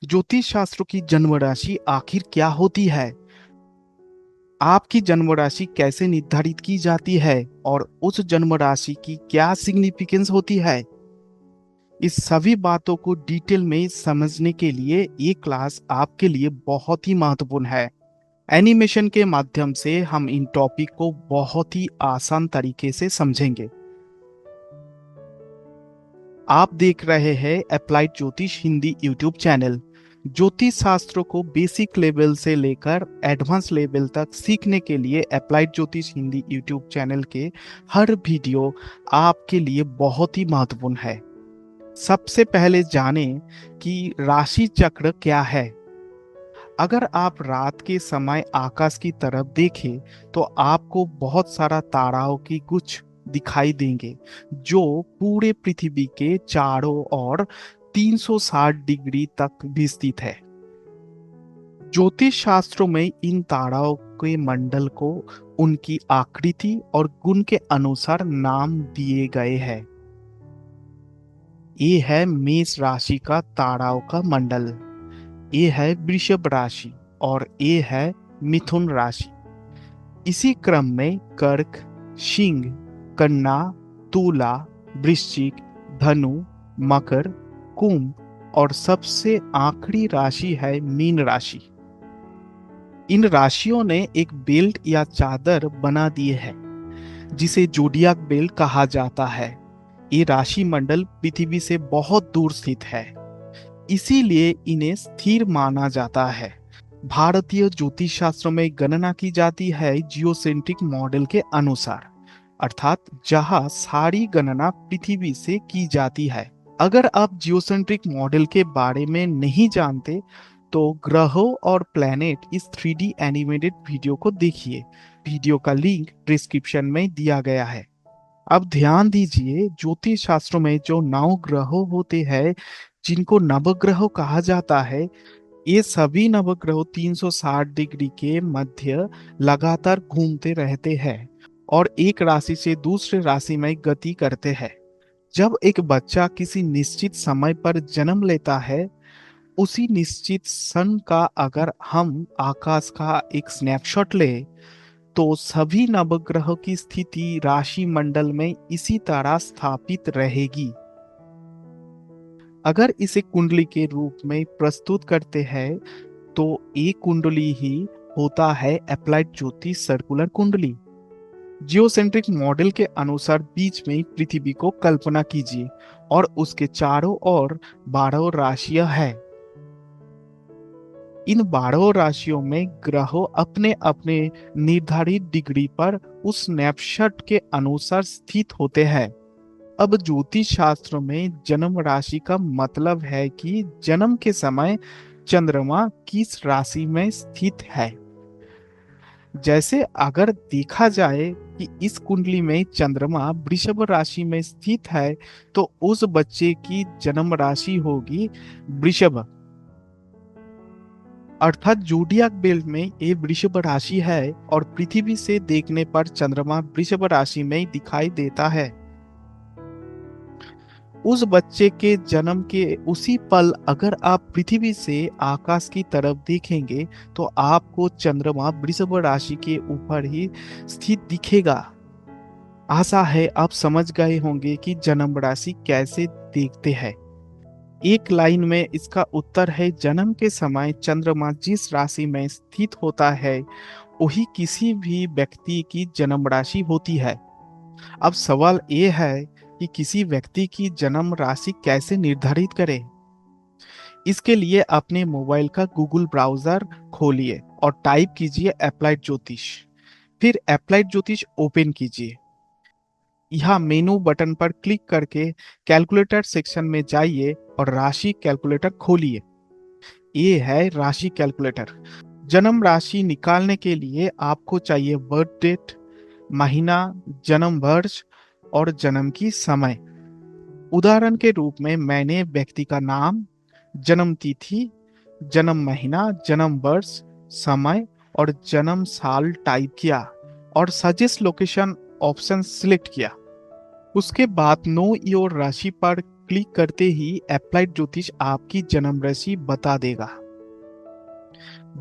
ज्योतिष शास्त्र की जन्म राशि आखिर क्या होती है? आपकी जन्म राशि कैसे निर्धारित की जाती है और उस जन्म राशि की क्या सिग्निफिकेंस होती है? इस सभी बातों को डिटेल में समझने के लिए ये क्लास आपके लिए बहुत ही महत्वपूर्ण है। एनिमेशन के माध्यम से हम इन टॉपिक को बहुत ही आसान तरीके से समझेंगे। आप देख रहे हैं अप्लाइड ज्योतिष हिंदी यूट्यूब चैनल। ज्योतिष शास्त्रों को बेसिक लेवल से लेकर एडवांस लेवल तक सीखने के लिए अप्लाइड ज्योतिष हिंदी यूट्यूब चैनल के हर वीडियो आपके लिए बहुत ही महत्वपूर्ण है। सबसे पहले जानें कि राशि चक्र क्या है। अगर आप रात के समय आकाश की तरफ देखें तो आपको बहुत सारा ताराओं की गुच्छ दिखाई देंगे जो पूरे पृथ्वी के चारों ओर 360 डिग्री तक विस्तृत है। ज्योतिष शास्त्रों में इन ताराओं के मंडल को उनकी आकृति और गुण के अनुसार नाम दिए गए हैं। ये है मेष राशि का ताराओं का मंडल, ये है वृषभ राशि और ये है मिथुन राशि। इसी क्रम में कर्क, सिंह, कन्या, तुला, वृश्चिक, धनु, मकर, कुंभ और सबसे आखिरी राशि है मीन राशि। इन राशियों ने एक बेल्ट या चादर बना दिए है जिसे जोडियाक बेल्ट कहा जाता है। ये राशि मंडल पृथ्वी से बहुत दूर स्थित है, इसीलिए इन्हें स्थिर माना जाता है। भारतीय ज्योतिष शास्त्र में गणना की जाती है जियोसेंट्रिक मॉडल के अनुसार, अर्थात जहां सारी गणना पृथ्वी से की जाती है। अगर आप जियोसेंट्रिक मॉडल के बारे में नहीं जानते तो ग्रहों और प्लैनेट इस 3D एनिमेटेड वीडियो को देखिए। वीडियो का लिंक डिस्क्रिप्शन में दिया गया है। अब ध्यान दीजिए, ज्योतिष शास्त्र में जो 9 ग्रह होते हैं जिनको नवग्रह कहा जाता है, ये सभी नवग्रह 360 डिग्री के मध्य लगातार घूमते रहते हैं और एक राशि से दूसरे राशि में गति करते हैं। जब एक बच्चा किसी निश्चित समय पर जन्म लेता है, उसी निश्चित क्षण का अगर हम आकाश का एक स्नैपशॉट ले तो सभी नवग्रह की स्थिति राशि मंडल में इसी तरह स्थापित रहेगी। अगर इसे कुंडली के रूप में प्रस्तुत करते हैं तो एक कुंडली ही होता है अप्लाइड ज्योतिष सर्कुलर कुंडली। जियोसेंट्रिक मॉडल के अनुसार बीच में पृथ्वी को कल्पना कीजिए और उसके चारों ओर 12 राशियां हैं। इन 12 राशियों में ग्रह अपने अपने निर्धारित डिग्री पर उस स्नैपशॉट के अनुसार स्थित होते हैं। अब ज्योतिष शास्त्र में जन्म राशि का मतलब है कि जन्म के समय चंद्रमा किस राशि में स्थित है। जैसे अगर देखा जाए कि इस कुंडली में चंद्रमा वृषभ राशि में स्थित है तो उस बच्चे की जन्म राशि होगी वृषभ, अर्थात जोडियाक बेल्ट में ये वृषभ राशि है और पृथ्वी से देखने पर चंद्रमा वृषभ राशि में दिखाई देता है। उस बच्चे के जन्म के उसी पल अगर आप पृथ्वी से आकाश की तरफ देखेंगे तो आपको चंद्रमा वृषभ राशि के ऊपर ही स्थित दिखेगा। आशा है आप समझ गए होंगे कि जन्म राशि कैसे देखते हैं। एक लाइन में इसका उत्तर है, जन्म के समय चंद्रमा जिस राशि में स्थित होता है वही किसी भी व्यक्ति की जन्म राशि होती है। अब सवाल ये है कि किसी व्यक्ति की जन्म राशि कैसे निर्धारित करें। इसके लिए अपने मोबाइल का गूगल ब्राउजर खोलिए और टाइप कीजिए अप्लाइड ज्योतिष, फिर अप्लाइड ज्योतिष ओपन कीजिए। यहाँ मेनू बटन पर क्लिक करके कैलकुलेटर सेक्शन में जाइए और राशि कैलकुलेटर खोलिए। ये है राशि कैलकुलेटर। जन्म राशि निकालने के लिए आपको चाहिए बर्थ डेट, महीना, जन्म वर्ष और जन्म की समय। उदाहरण के रूप में मैंने व्यक्ति का नाम, जन्म तिथि, जन्म महीना, जन्म वर्ष, समय और जन्म साल टाइप किया और सजेस्ट लोकेशन ऑप्शन सिलेक्ट किया। उसके बाद नो योर राशि पर क्लिक करते ही अप्लाइड ज्योतिष आपकी जन्म राशि बता देगा।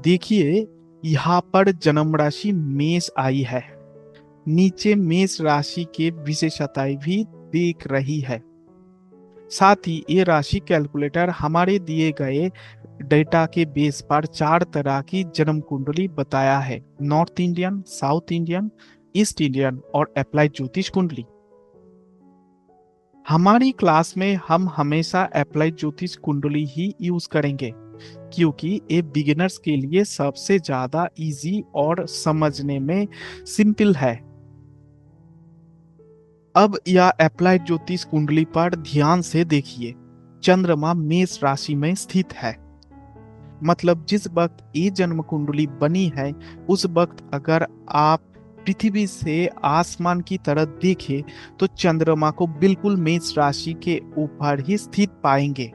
देखिए, यहाँ पर जन्म राशि मेष आई है, नीचे मेष राशि के विशेषताएं भी देख रही है। साथ ही ये राशि कैलकुलेटर हमारे दिए गए डेटा के बेस पर 4 तरह की जन्म कुंडली बताया है: north Indian, south Indian, east Indian और अप्लाइड ज्योतिष कुंडली। हमारी क्लास में हम हमेशा अप्लाइड ज्योतिष कुंडली ही यूज करेंगे, क्योंकि ये बिगिनर्स के लिए सबसे ज्यादा इजी और समझने में सिंपल है। अब यह अप्लाइड ज्योतिष कुंडली पर ध्यान से देखिए। चंद्रमा मेष राशि में स्थित है, मतलब जिस वक्त ये जन्म कुंडली बनी है उस वक्त अगर आप पृथ्वी से आसमान की तरफ देखें तो चंद्रमा को बिल्कुल मेष राशि के ऊपर ही स्थित पाएंगे।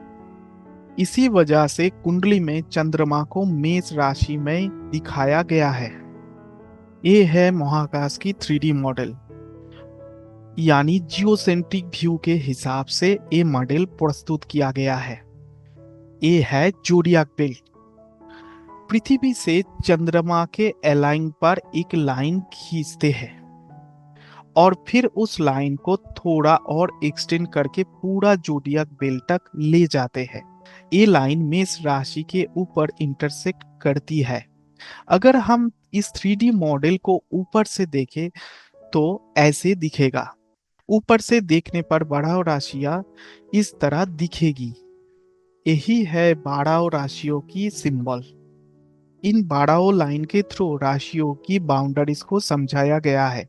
इसी वजह से कुंडली में चंद्रमा को मेष राशि में दिखाया गया है। ये है महाकाश की 3D मॉडल, यानी जियोसेंट्रिक व्यू के हिसाब से ये मॉडल प्रस्तुत किया गया है। ये है जोडियाक बेल्ट। पृथ्वी से चंद्रमा के अलाइन पर एक लाइन खींचते हैं और फिर उस लाइन को थोड़ा और एक्सटेंड करके पूरा जोडियाक बेल्ट तक ले जाते हैं। ये लाइन मेष राशि के ऊपर इंटरसेक्ट करती है। अगर हम इस 3D मॉडल को ऊपर से देखें तो ऐसे दिखेगा। ऊपर से देखने पर 12 राशियां इस तरह दिखेगी। यही है 12 राशियों की सिंबल। इन 12 लाइन के थ्रू राशियों की बाउंड्रीज को समझाया गया है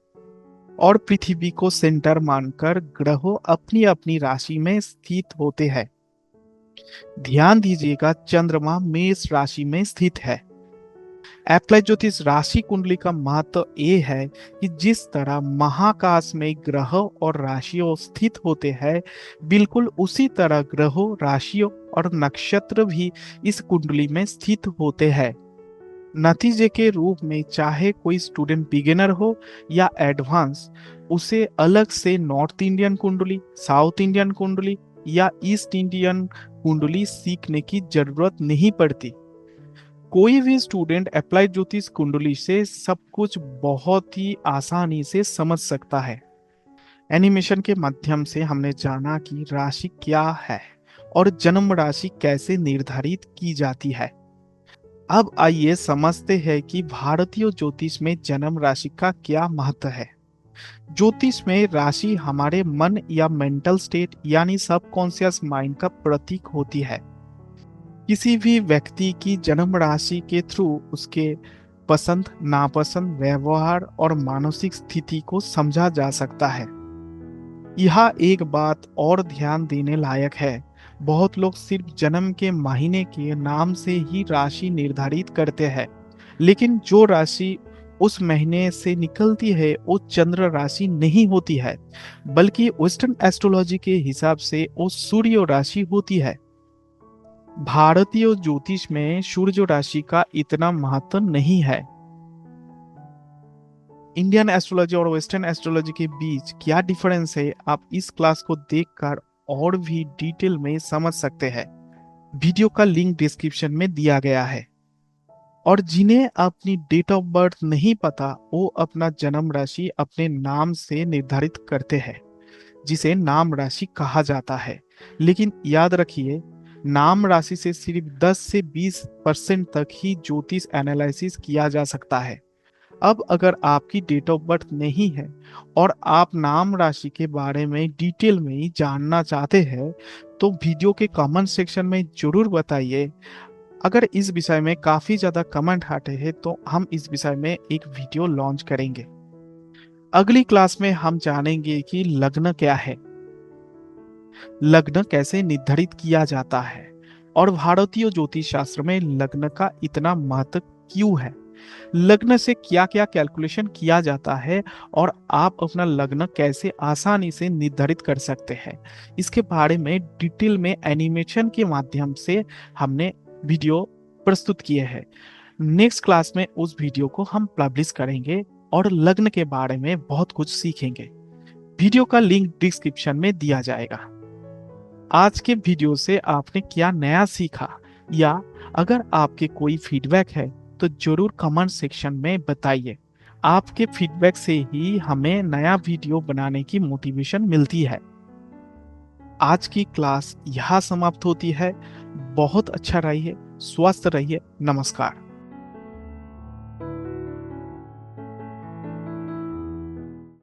और पृथ्वी को सेंटर मानकर ग्रहों अपनी अपनी राशि में स्थित होते हैं। ध्यान दीजिएगा, चंद्रमा मेष राशि में स्थित है। अप्लाइड ज्योतिष राशि कुंडली का महत्व ये है कि जिस तरह महाकाश में ग्रहों और राशियों स्थित होते हैं, बिल्कुल उसी तरह ग्रहों, राशियों और नक्षत्र भी इस कुंडली में स्थित होते हैं। नतीजे के रूप में चाहे कोई स्टूडेंट बिगिनर हो या एडवांस, उसे अलग से नॉर्थ इंडियन कुंडली, साउथ इंडियन कुंडली या ईस्ट इंडियन कुंडली सीखने की जरूरत नहीं पड़ती। कोई भी स्टूडेंट अप्लाइड ज्योतिष कुंडली से सब कुछ बहुत ही आसानी से समझ सकता है। एनिमेशन के माध्यम से हमने जाना कि राशि क्या है और जन्म राशि कैसे निर्धारित की जाती है। अब आइए समझते हैं कि भारतीय ज्योतिष में जन्म राशि का क्या महत्व है। ज्योतिष में राशि हमारे मन या मेंटल स्टेट यानी सबकॉन्शियस माइंड का प्रतीक होती है। किसी भी व्यक्ति की जन्म राशि के थ्रू उसके पसंद, नापसंद, व्यवहार और मानसिक स्थिति को समझा जा सकता है। यह एक बात और ध्यान देने लायक है, बहुत लोग सिर्फ जन्म के महीने के नाम से ही राशि निर्धारित करते हैं, लेकिन जो राशि उस महीने से निकलती है वो चंद्र राशि नहीं होती है, बल्कि वेस्टर्न एस्ट्रोलॉजी के हिसाब से वो सूर्य राशि होती है। भारतीय ज्योतिष में सूर्य राशि का इतना महत्व नहीं है। इंडियन एस्ट्रोलॉजी और वेस्टर्न एस्ट्रोलॉजी के बीच क्या डिफरेंस है, आप इस क्लास को देखकर और भी डिटेल में समझ सकते हैं। वीडियो का लिंक डिस्क्रिप्शन में दिया गया है। और जिन्हें अपनी डेट ऑफ बर्थ नहीं पता, वो अपना जन्म राशि अपने नाम से निर्धारित करते हैं, जिसे नाम राशि कहा जाता है। लेकिन याद रखिए, नाम राशि से सिर्फ 10 से 20% तक ही ज्योतिष एनालिसिस किया जा सकता है। अब अगर आपकी डेट ऑफ बर्थ नहीं है और आप नाम राशि के बारे में डिटेल में जानना चाहते हैं तो वीडियो के कमेंट सेक्शन में जरूर बताइए। अगर इस विषय में काफी ज्यादा कमेंट आते हैं तो हम इस विषय में एक वीडियो लॉन्च करेंगे। अगली क्लास में हम जानेंगे कि लग्न क्या है, लग्न कैसे निर्धारित किया जाता है और भारतीय ज्योतिष शास्त्र में लग्न का इतना महत्व क्यों है, लग्न से क्या क्या कैलकुलेशन किया जाता है और आप अपना लग्न कैसे आसानी से निर्धारित कर सकते हैं। इसके बारे में डिटेल में एनिमेशन के माध्यम से हमने वीडियो प्रस्तुत किए हैं। नेक्स्ट क्लास में उस वीडियो को हम पब्लिश करेंगे और लग्न के बारे में बहुत कुछ सीखेंगे। वीडियो का लिंक डिस्क्रिप्शन में दिया जाएगा। आज के वीडियो से आपने क्या नया सीखा, या अगर आपके कोई फीडबैक है तो जरूर कमेंट सेक्शन में बताइए। आपके फीडबैक से ही हमें नया वीडियो बनाने की मोटिवेशन मिलती है। आज की क्लास यहाँ समाप्त होती है। बहुत अच्छा रहिए, स्वस्थ रहिए, नमस्कार।